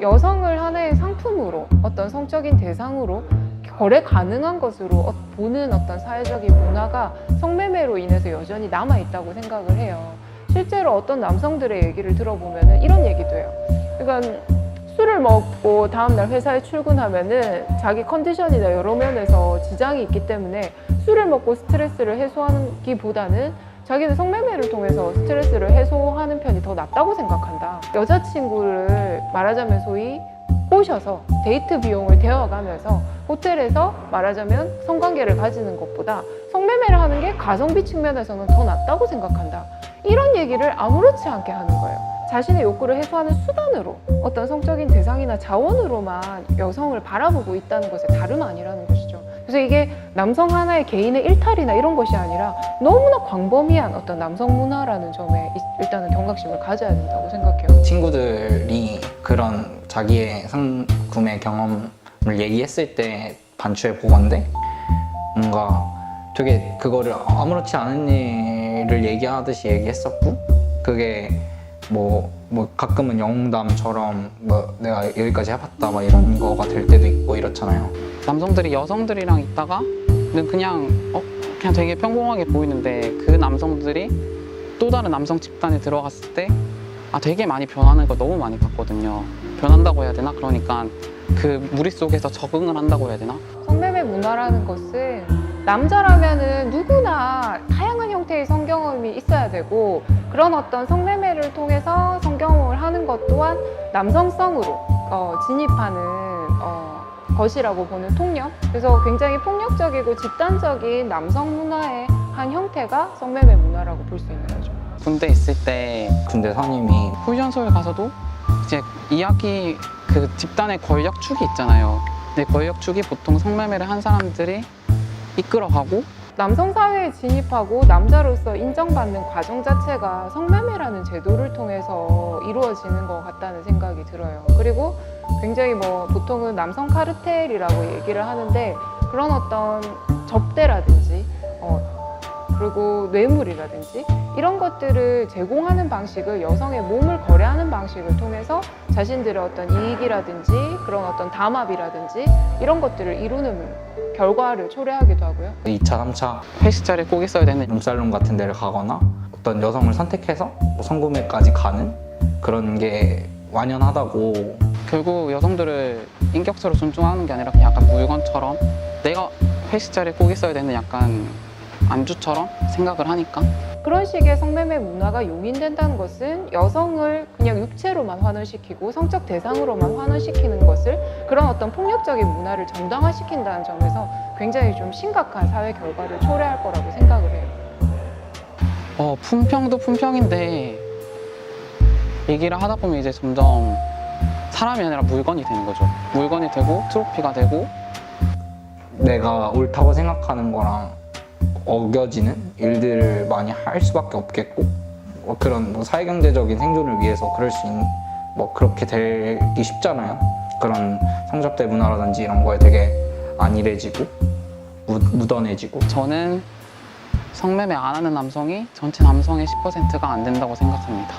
여성을 하나의 상품으로, 어떤 성적인 대상으로 거래 가능한 것으로 보는 어떤 사회적인 문화가 성매매로 인해서 여전히 남아있다고 생각을 해요. 실제로 어떤 남성들의 얘기를 들어보면 이런 얘기도 해요. 그러니까 술을 먹고 다음날 회사에 출근하면은 자기 컨디션이나 여러 면에서 지장이 있기 때문에 술을 먹고 스트레스를 해소하기보다는 자기는 성매매를 통해서 스트레스를 해소하는 편이 더 낫다고 생각한다. 여자친구를 말하자면 소위 꼬셔서 데이트 비용을 대어가면서 호텔에서 말하자면 성관계를 가지는 것보다 성매매를 하는 게 가성비 측면에서는 더 낫다고 생각한다. 이런 얘기를 아무렇지 않게 하는 거예요. 자신의 욕구를 해소하는 수단으로, 어떤 성적인 대상이나 자원으로만 여성을 바라보고 있다는 것에 다름 아니라는 것이죠. 그래서 이게 남성 하나의 개인의 일탈이나 이런 것이 아니라 너무나 광범위한 어떤 남성 문화라는 점에 일단은 경각심을 가져야 된다고 생각해요. 친구들이 그런 자기의 상구매 경험을 얘기했을 때 반추해 보건데 뭔가 되게 그거를 아무렇지 않은 일을 얘기하듯이 얘기했었고, 그게 뭐 가끔은 영웅담처럼 뭐 내가 여기까지 해봤다 막 이런 거가 될 때도 있고 이렇잖아요. 남성들이 여성들이랑 있다가 그냥 되게 평범하게 보이는데, 그 남성들이 또 다른 남성 집단에 들어갔을 때 되게 많이 변하는 걸 너무 많이 봤거든요. 변한다고 해야 되나? 그러니까 그 무리 속에서 적응을 한다고 해야 되나? 성매매 문화라는 것은 남자라면은 누구나 다양한 형태의 성경험이 있어야 되고, 그런 어떤 성매매를 통해서 성경험을 하는 것 또한 남성성으로 진입하는 것이라고 보는 통념. 그래서 굉장히 폭력적이고 집단적인 남성 문화의 한 형태가 성매매 문화라고 볼 수 있는 거죠. 군대 있을 때 군대 선임이 훈련소에 가서도 이제 이야기 그 집단의 권력축이 있잖아요. 근데 권력축이 보통 성매매를 한 사람들이 이끌어가고, 남성 사회에 진입하고 남자로서 인정받는 과정 자체가 성매매라는 제도를 통해서 이루어지는 것 같다는 생각이 들어요. 그리고 굉장히 보통은 남성 카르텔이라고 얘기를 하는데, 그런 어떤 접대라든지 그리고 뇌물이라든지 이런 것들을 제공하는 방식을, 여성의 몸을 거래하는 방식을 통해서 자신들의 어떤 이익이라든지 그런 어떤 담합이라든지 이런 것들을 이루는 결과를 초래하기도 하고요. 2차, 3차 회식 자리에 꼭 있어야 되는 룸살롱 같은 데를 가거나 어떤 여성을 선택해서 성구매까지 가는 그런 게 완연하다고. 결국 여성들을 인격체로 존중하는 게 아니라 그냥 약간 물건처럼, 내가 회식 자리에 꼭 있어야 되는 약간 안주처럼 생각을 하니까. 그런 식의 성매매 문화가 용인된다는 것은 여성을 그냥 육체로만 환원시키고 성적 대상으로만 환원시키는 것을, 그런 어떤 폭력적인 문화를 정당화시킨다는 점에서 굉장히 좀 심각한 사회 결과를 초래할 거라고 생각을 해요. 품평도 품평인데 얘기를 하다 보면 이제 점점 사람이 아니라 물건이 되는 거죠. 물건이 되고 트로피가 되고, 내가 옳다고 생각하는 거랑 어겨지는 일들을 많이 할 수밖에 없겠고, 그런 사회경제적인 생존을 위해서 그럴 수 있는 그렇게 되기 쉽잖아요. 그런 성접대 문화라든지 이런 거에 되게 안일해지고 무던해지고. 저는 성매매 안 하는 남성이 전체 남성의 10%가 안 된다고 생각합니다.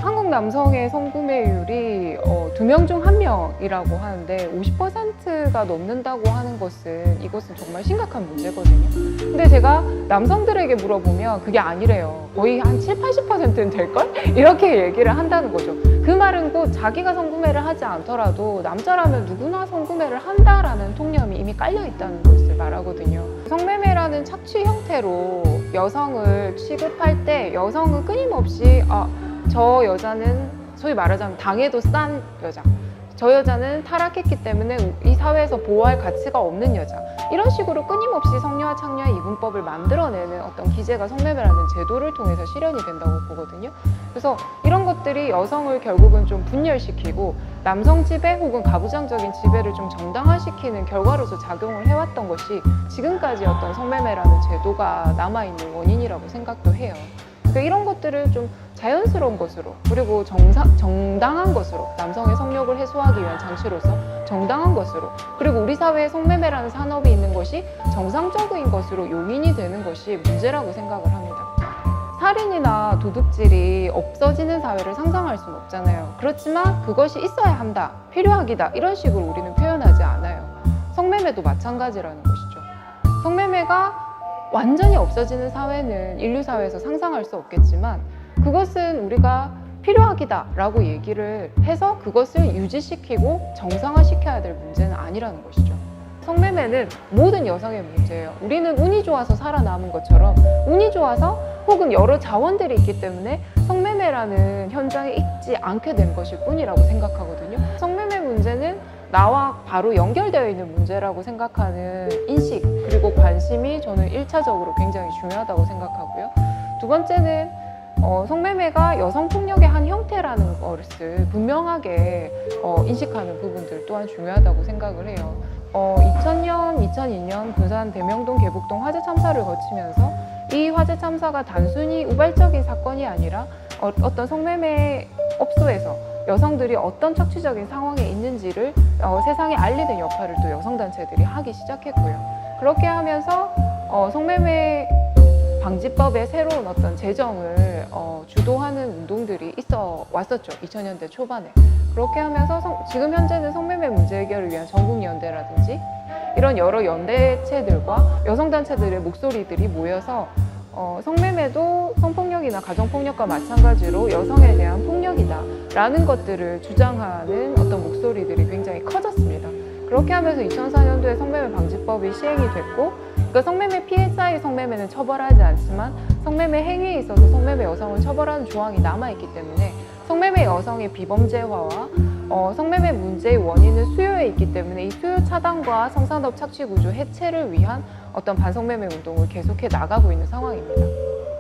한국 남성의 성구매율이 2명 중 1명이라고 하는데 50%가 넘는다고 하는 것은, 이것은 정말 심각한 문제거든요. 근데 제가 남성들에게 물어보면 그게 아니래요. 거의 한 70~80%는 될걸? 이렇게 얘기를 한다는 거죠. 그 말은 꼭 자기가 성구매를 하지 않더라도 남자라면 누구나 성구매를 한다라는 통념이 이미 깔려 있다는 것을 말하거든요. 성매매라는 착취 형태로 여성을 취급할 때 여성은 끊임없이 저 여자는 소위 말하자면 당해도 싼 여자, 저 여자는 타락했기 때문에 이 사회에서 보호할 가치가 없는 여자, 이런 식으로 끊임없이 성녀와 창녀의 이분법을 만들어내는 어떤 기제가 성매매라는 제도를 통해서 실현이 된다고 보거든요. 그래서 이런 것들이 여성을 결국은 좀 분열시키고 남성 지배 혹은 가부장적인 지배를 좀 정당화시키는 결과로서 작용을 해왔던 것이 지금까지 어떤 성매매라는 제도가 남아있는 원인이라고 생각도 해요. 그러니까 이런 것들을 좀 자연스러운 것으로, 그리고 정당한 것으로, 남성의 성욕을 해소하기 위한 장치로서 정당한 것으로, 그리고 우리 사회에 성매매라는 산업이 있는 것이 정상적인 것으로 용인이 되는 것이 문제라고 생각을 합니다. 살인이나 도둑질이 없어지는 사회를 상상할 수는 없잖아요. 그렇지만 그것이 있어야 한다, 필요하기다 이런 식으로 우리는 표현하지 않아요. 성매매도 마찬가지라는 것이죠. 성매매가 완전히 없어지는 사회는 인류 사회에서 상상할 수 없겠지만 그것은 우리가 필요하기다라고 얘기를 해서 그것을 유지시키고 정상화시켜야 될 문제는 아니라는 것이죠. 성매매는 모든 여성의 문제예요. 우리는 운이 좋아서 살아남은 것처럼 운이 좋아서 혹은 여러 자원들이 있기 때문에 성매매라는 현장에 있지 않게 된 것일 뿐이라고 생각하거든요. 성매매 문제는 나와 바로 연결되어 있는 문제라고 생각하는 인식 그리고 관심이 저는 1차적으로 굉장히 중요하다고 생각하고요. 두 번째는 성매매가 여성폭력의 한 형태라는 것을 분명하게 인식하는 부분들 또한 중요하다고 생각을 해요. 2000년, 2002년 부산 대명동 계북동 화재 참사를 거치면서 이 화재 참사가 단순히 우발적인 사건이 아니라 어떤 성매매 업소에서 여성들이 어떤 착취적인 상황에 있는지를 세상에 알리는 역할을 또 여성단체들이 하기 시작했고요. 그렇게 하면서 성매매 방지법의 새로운 어떤 제정을 주도하는 운동들이 있어 왔었죠. 2000년대 초반에. 그렇게 하면서 지금 현재는 성매매 문제 해결을 위한 전국연대라든지 이런 여러 연대체들과 여성단체들의 목소리들이 모여서 성매매도 성폭력이나 가정폭력과 마찬가지로 여성에 대한 폭력이다 라는 것들을 주장하는 어떤 목소리들이 굉장히 커졌습니다. 그렇게 하면서 2004년도에 성매매 방지법이 시행이 됐고 그러니까 성매매 피해자의 성매매는 처벌하지 않지만 성매매 행위에 있어서 성매매 여성을 처벌하는 조항이 남아있기 때문에 성매매 여성의 비범죄화와 성매매 문제의 원인은 수요에 있기 때문에 이 수요 차단과 성산업 착취 구조 해체를 위한 어떤 반성매매 운동을 계속해 나가고 있는 상황입니다.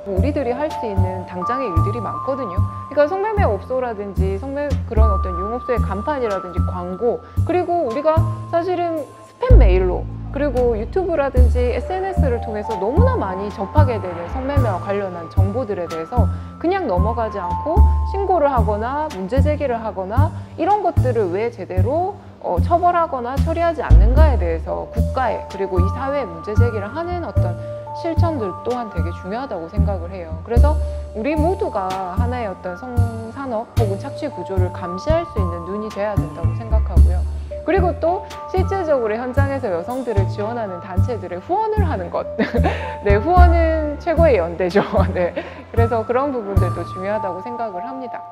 우리들이 할 수 있는 당장의 일들이 많거든요. 그러니까 성매매 업소라든지 그런 어떤 유흥업소의 간판이라든지 광고 그리고 우리가 사실은 스팸 메일로 그리고 유튜브라든지 SNS를 통해서 너무나 많이 접하게 되는 성매매와 관련한 정보들에 대해서 그냥 넘어가지 않고 신고를 하거나 문제 제기를 하거나 이런 것들을 왜 제대로 처벌하거나 처리하지 않는가에 대해서 국가에 그리고 이 사회에 문제 제기를 하는 어떤 실천들 또한 되게 중요하다고 생각을 해요. 그래서 우리 모두가 하나의 어떤 성산업 혹은 착취 구조를 감시할 수 있는 눈이 돼야 된다고 생각하고요. 그리고 또 실질적으로 현장에서 여성들을 지원하는 단체들의 후원을 하는 것. 네, 후원은 최고의 연대죠. 네, 그래서 그런 부분들도 중요하다고 생각을 합니다.